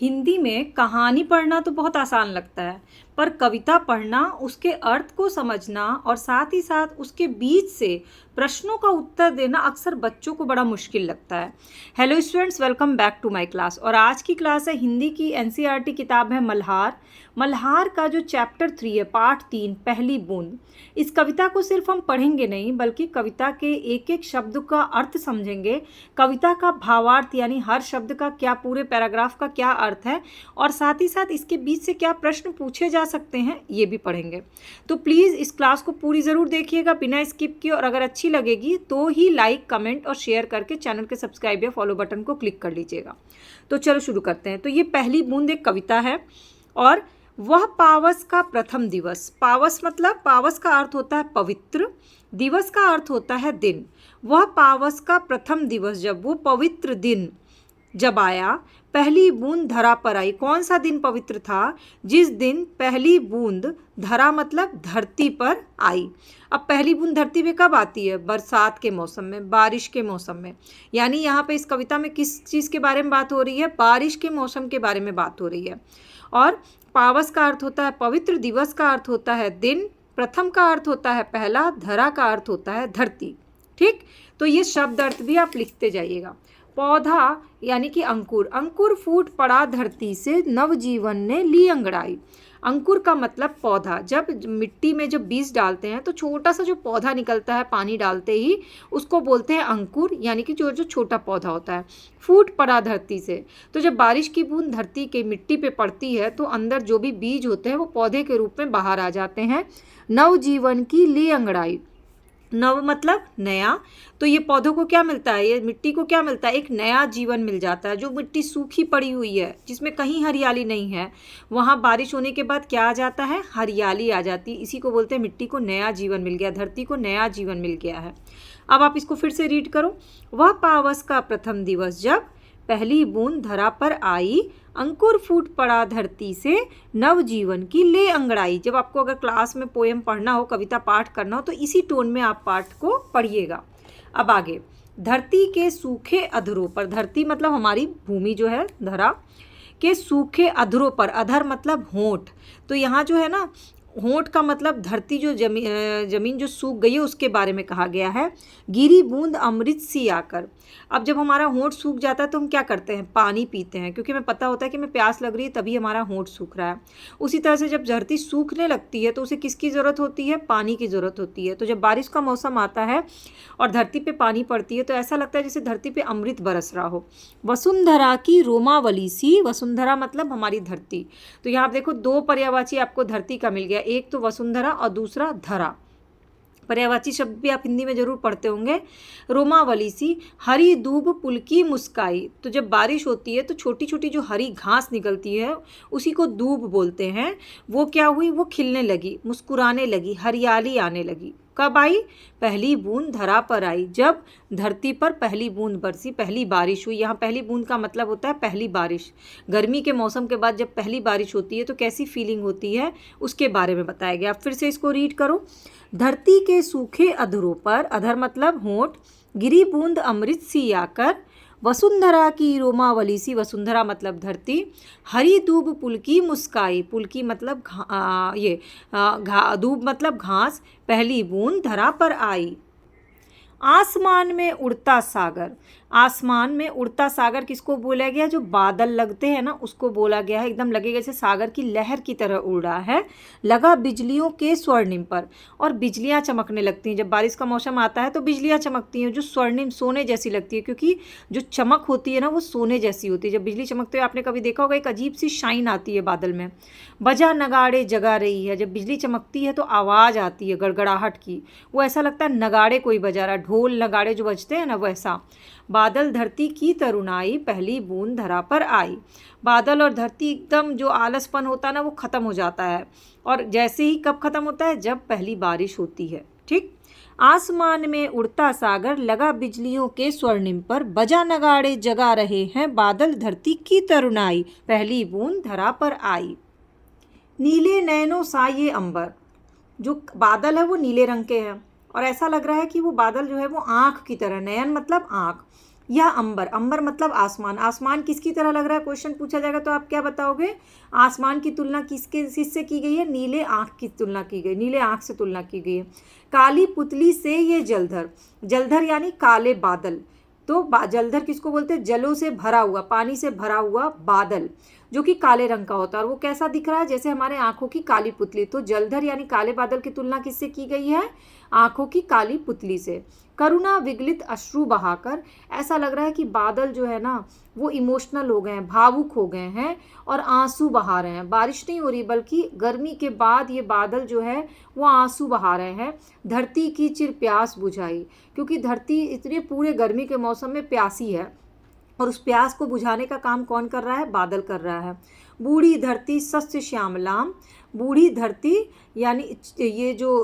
हिंदी में कहानी पढ़ना तो बहुत आसान लगता है, पर कविता पढ़ना, उसके अर्थ को समझना और साथ ही साथ उसके बीच से प्रश्नों का उत्तर देना अक्सर बच्चों को बड़ा मुश्किल लगता है। Hello students, welcome back to my class. और आज की क्लास है हिंदी की एनसीईआरटी किताब है मल्हार। मल्हार का जो चैप्टर 3 है, पार्ट 3, पहली बूंद। इस कविता को सिर्फ हम पढ़ेंगे नहीं, बल्कि कविता के एक एक शब्द का अर्थ समझेंगे, कविता का भावार्थ यानी हर शब्द का क्या, पूरे पैराग्राफ का क्या अर्थ है, और साथ ही साथ इसके बीच से क्या प्रश्न पूछे जा सकते हैं ये भी पढ़ेंगे। तो प्लीज़ इस क्लास को पूरी ज़रूर देखिएगा बिना स्किप किए, और अगर अच्छी लगेगी तो ही लाइक, कमेंट और शेयर करके चैनल के सब्सक्राइब या फॉलो बटन को क्लिक कर लीजिएगा। तो चलो शुरू करते हैं। तो ये पहली बूंद एक कविता है। और वह पावस का प्रथम दिवस, पावस मतलब, पावस का अर्थ होता है पवित्र, दिवस का अर्थ होता है दिन। वह पावस का प्रथम दिवस, जब वो पवित्र दिन जब आया, पहली बूंद धरा पर आई। कौन सा दिन पवित्र था? जिस दिन पहली बूंद, धरा मतलब धरती पर आई। अब पहली बूंद धरती पे कब आती है? बरसात के मौसम में, बारिश के मौसम में। यानी यहाँ पे इस कविता में किस चीज़ के बारे में बात हो रही है? बारिश के मौसम के बारे में बात हो रही है। और पावस का अर्थ होता है पवित्र, दिवस का अर्थ होता है दिन, प्रथम का अर्थ होता है पहला, धरा का अर्थ होता है धरती। ठीक, तो ये शब्द अर्थ भी आप लिखते जाइएगा। पौधा यानी कि अंकुर, अंकुर फूट पड़ा धरती से, नवजीवन ने ली अंगड़ाई। अंकुर का मतलब पौधा। जब मिट्टी में जब बीज डालते हैं तो छोटा सा जो पौधा निकलता है पानी डालते ही, उसको बोलते हैं अंकुर, यानी कि जो जो छोटा पौधा होता है। फूट पड़ा धरती से, तो जब बारिश की बूंद धरती के मिट्टी पे पड़ती है तो अंदर जो भी बीज होते हैं वो पौधे के रूप में बाहर आ जाते हैं। नवजीवन की ली अंगड़ाई, नव मतलब नया, तो ये पौधों को क्या मिलता है, ये मिट्टी को क्या मिलता है? एक नया जीवन मिल जाता है। जो मिट्टी सूखी पड़ी हुई है, जिसमें कहीं हरियाली नहीं है, वहाँ बारिश होने के बाद क्या आ जाता है? हरियाली आ जाती है। इसी को बोलते हैं मिट्टी को नया जीवन मिल गया, धरती को नया जीवन मिल गया है। अब आप इसको फिर से रीड करो। वह पावस का प्रथम दिवस, जब पहली बूंद धरा पर आई, अंकुर फूट पड़ा धरती से, नवजीवन की ले अंगड़ाई। जब आपको अगर क्लास में पोएम पढ़ना हो, कविता पाठ करना हो, तो इसी टोन में आप पाठ को पढ़िएगा। अब आगे, धरती के सूखे अधरों पर, धरती मतलब हमारी भूमि जो है, धरा के सूखे अधरों पर, अधर मतलब होंठ। तो यहाँ जो है ना, होंठ का मतलब धरती जो जमीन जो सूख गई है उसके बारे में कहा गया है। गिरी बूंद अमृत सी आकर। अब जब हमारा होंठ सूख जाता है तो हम क्या करते हैं? पानी पीते हैं, क्योंकि हमें पता होता है कि हमें प्यास लग रही है, तभी हमारा होंठ सूख रहा है। उसी तरह से जब धरती सूखने लगती है तो उसे किसकी ज़रूरत होती है? पानी की ज़रूरत होती है। तो जब बारिश का मौसम आता है और धरती पे पानी पड़ती है तो ऐसा लगता है जैसे धरती पे अमृत बरस रहा हो। वसुंधरा की रोमावली सी, वसुंधरा मतलब हमारी धरती। तो यहाँ आप देखो, दो पर्यायवाची आपको धरती का मिल गया, एक तो वसुंधरा और दूसरा धरा। पर्यायवाची शब्द भी आप हिंदी में जरूर पढ़ते होंगे। रोमावली सी, हरी दूब पुलकी मुस्काई। तो जब बारिश होती है तो छोटी छोटी जो हरी घास निकलती है उसी को दूब बोलते हैं। वो क्या हुई? वो खिलने लगी, मुस्कुराने लगी, हरियाली आने लगी। कब आई? पहली बूंद धरा पर आई, जब धरती पर पहली बूंद बरसी, पहली बारिश हुई। यहाँ पहली बूंद का मतलब होता है पहली बारिश। गर्मी के मौसम के बाद जब पहली बारिश होती है तो कैसी फीलिंग होती है उसके बारे में बताया गया। फिर से इसको रीड करो। धरती के सूखे अधरों पर, अधर मतलब होंठ, गिरी बूंद अमृत सी आकर, वसुंधरा की रोमावली सी, वसुंधरा मतलब धरती, हरी दूब पुलकी मुस्काई, पुलकी मतलब दूब मतलब घास, पहली बूंद धरा पर आई। आसमान में उड़ता सागर, आसमान में उड़ता सागर किसको बोला गया? जो बादल लगते हैं ना उसको बोला गया है। एकदम लगेगा जैसे सागर की लहर की तरह उड़ रहा है। लगा बिजलियों के स्वर्णिम पर, और बिजलियां चमकने लगती हैं। जब बारिश का मौसम आता है तो बिजलियां चमकती हैं जो स्वर्णिम, सोने जैसी लगती है, क्योंकि जो चमक होती है ना वो सोने जैसी होती है। जब बिजली चमकते हुए आपने कभी देखा होगा, एक अजीब सी शाइन आती है बादल में। बजा नगाड़े जगा रही है, जब बिजली चमकती है तो आवाज़ आती है गड़गड़ाहट की, वो ऐसा लगता है नगाड़े कोई बजा रहा, ढोल नगाड़े जो बजते हैं ना वैसा। बादल धरती की तरुणाई, पहली बूंद धरा पर आई। बादल और धरती एकदम जो आलसपन होता है ना वो ख़त्म हो जाता है। और जैसे ही कब ख़त्म होता है? जब पहली बारिश होती है। ठीक, आसमान में उड़ता सागर, लगा बिजलियों के स्वर्णिम पर, बजा नगाड़े जगा रहे हैं, बादल धरती की तरुणाई, पहली बूंद धरा पर आई। नीले नैनों सा ये अंबर, जो बादल है वो नीले रंग के हैं और ऐसा लग रहा है कि वो बादल जो है वो आँख की तरह, नयन मतलब आँख, यह अंबर, अंबर मतलब आसमान, आसमान किसकी तरह लग रहा है, क्वेश्चन पूछा जाएगा तो आप क्या बताओगे, आसमान की तुलना किससे की गई है, नीले आँख की तुलना की गई, नीले आँख से तुलना की गई है। काली पुतली से ये जलधर, जलधर यानी काले बादल, तो जलधर किसको बोलते हैं, जलों से भरा हुआ, पानी से भरा हुआ बादल जो कि काले रंग का होता है, और वो कैसा दिख रहा है, जैसे हमारे आंखों की काली पुतली। तो जलधर यानी काले बादल की तुलना किससे की गई है, आंखों की काली पुतली से। करुणा विगलित अश्रु बहाकर, ऐसा लग रहा है कि बादल जो है ना वो इमोशनल हो गए हैं, भावुक हो गए हैं और आंसू बहा रहे हैं। बारिश नहीं हो रही बल्कि गर्मी के बाद ये बादल जो है वो आंसू बहा रहे हैं। धरती की चिर प्यास बुझाई, क्योंकि धरती इतने पूरे गर्मी के मौसम में प्यासी है, और उस प्यास को बुझाने का काम कौन कर रहा है, बादल कर रहा है। बूढ़ी धरती सस्य श्यामलाम, बूढ़ी धरती यानी ये जो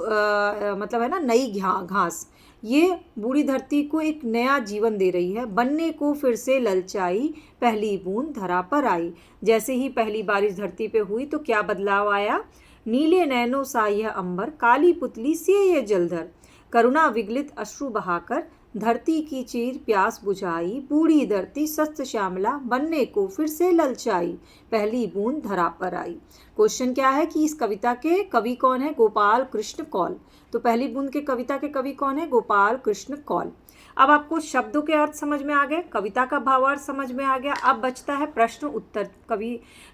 मतलब है ना नई घास, ये बूढ़ी धरती को एक नया जीवन दे रही है। बनने को फिर से ललचाई, पहली बूंद धरा पर आई, जैसे ही पहली बारिश धरती पे हुई तो क्या बदलाव आया, नीले नैनों सा यह अंबर, काली पुतली से ये जलधर, करुणा विगलित अश्रु बहाकर, धरती की चीर प्यास बुझाई, बूढ़ी धरती सस्त श्यामला, बनने को फिर से ललचाई, पहली बूंद धरा पर आई। क्वेश्चन क्या है कि इस कविता के कवि कौन है, गोपाल कृष्ण कौल। तो पहली बूंद के कविता के कवि कौन है, गोपाल कृष्ण कौल। अब आपको शब्दों के अर्थ समझ में आ गए, कविता का भावार्थ समझ में आ गया। अब बचता है प्रश्न उत्तर,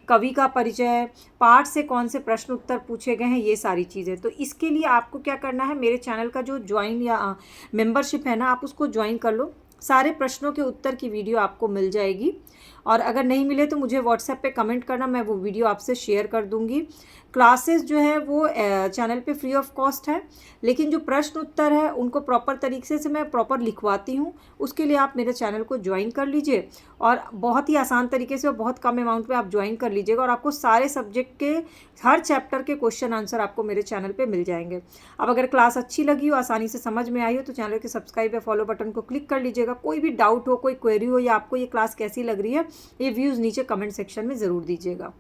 कवि का परिचय, पाठ से कौन से प्रश्न उत्तर पूछे गए हैं, ये सारी चीज़ें। तो इसके लिए आपको क्या करना है, मेरे चैनल का जो ज्वाइन या मेंबरशिप है ना, आप उसको ज्वाइन कर लो। सारे प्रश्नों के उत्तर की वीडियो आपको मिल जाएगी, और अगर नहीं मिले तो मुझे व्हाट्सएप पे कमेंट करना, मैं वो वीडियो आपसे शेयर कर दूंगी। क्लासेस जो है वो चैनल पे फ्री ऑफ कॉस्ट है, लेकिन जो प्रश्न उत्तर है उनको प्रॉपर तरीके से मैं प्रॉपर लिखवाती हूँ। उसके लिए आप मेरे चैनल को ज्वाइन कर लीजिए, और बहुत ही आसान तरीके से और बहुत कम अमाउंट में आप ज्वाइन कर लीजिएगा, और आपको सारे सब्जेक्ट के हर चैप्टर के क्वेश्चन आंसर आपको मेरे चैनल पर मिल जाएंगे। अब अगर क्लास अच्छी लगी हो, आसानी से समझ में आई हो, तो चैनल के सब्सक्राइब या फॉलो बटन को क्लिक कर लीजिएगा। कोई भी डाउट हो, कोई क्वेरी हो, या आपको ये क्लास कैसी लग रही है, ये व्यूज़ नीचे कमेंट सेक्शन में ज़रूर दीजिएगा।